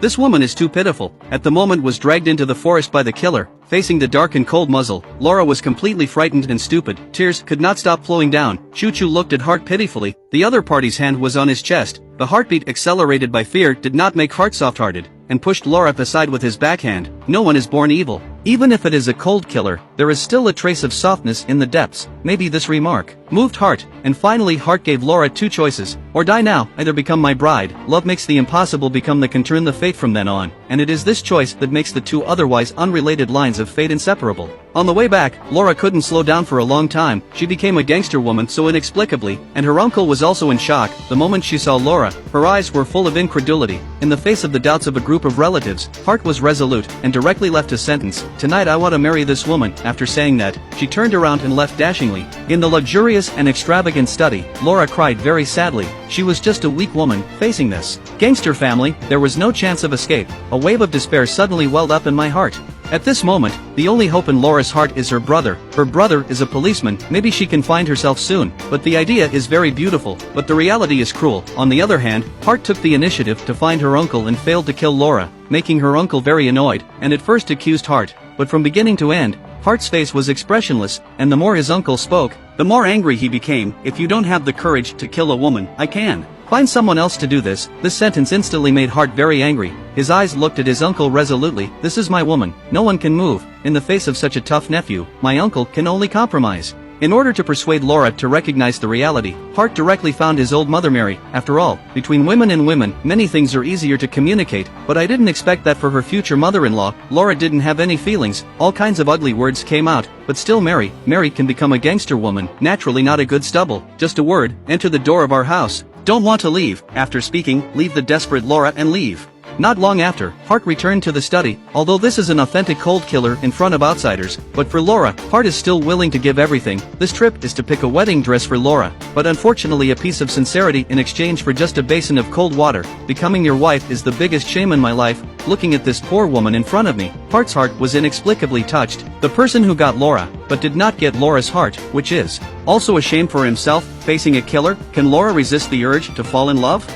This woman is too pitiful. At the moment was dragged into the forest by the killer, facing the dark and cold muzzle. Laura was completely frightened and stupid. Tears could not stop flowing down. Choo-Choo looked at Hart pitifully. The other party's hand was on his chest. The heartbeat, accelerated by fear, did not make Hart soft-hearted, and pushed Laura aside with his backhand. No one is born evil. Even if it is a cold killer, there is still a trace of softness in the depths. Maybe this remark moved Hart, and finally Hart gave Laura two choices. Or die now, either become my bride. Love makes the impossible become the can turn the fate from then on, and it is this choice that makes the two otherwise unrelated lines of fate inseparable. On the way back, Laura couldn't slow down for a long time. She became a gangster woman so inexplicably, and her uncle was also in shock. The moment she saw Laura, her eyes were full of incredulity. In the face of the doubts of a group of relatives, Hart was resolute, and directly left a sentence: "Tonight I want to marry this woman." After saying that, she turned around and left dashingly. In the luxurious and extravagant study, Laura cried very sadly. She was just a weak woman, facing this gangster family. There was no chance of escape. A wave of despair suddenly welled up in my heart. At this moment, the only hope in Laura's heart is her brother. Her brother is a policeman. Maybe she can find herself soon. But the idea is very beautiful, but the reality is cruel. On the other hand, Hart took the initiative to find her uncle and failed to kill Laura, making her uncle very annoyed, and at first accused Hart. But from beginning to end, Hart's face was expressionless, and the more his uncle spoke, the more angry he became. "If you don't have the courage to kill a woman, I can. Find someone else to do this." This sentence instantly made Hart very angry. His eyes looked at his uncle resolutely. "This is my woman. No one can move." In the face of such a tough nephew, my uncle can only compromise. In order to persuade Laura to recognize the reality, Hart directly found his old mother Mary. After all, between women and women, many things are easier to communicate, but I didn't expect that for her future mother-in-law. Laura didn't have any feelings. All kinds of ugly words came out, but still Mary can become a gangster woman. Naturally not a good stubble. Just a word, enter the door of our house. Don't want to leave. After speaking, leave the desperate Laura and leave. Not long after, Hart returned to the study. Although this is an authentic cold killer in front of outsiders, but for Laura, Hart is still willing to give everything. This trip is to pick a wedding dress for Laura, but unfortunately a piece of sincerity in exchange for just a basin of cold water. Becoming your wife is the biggest shame in my life. Looking at this poor woman in front of me, Hart's heart was inexplicably touched. The person who got Laura, but did not get Laura's heart, which is also a shame for himself, facing a killer. Can Laura resist the urge to fall in love?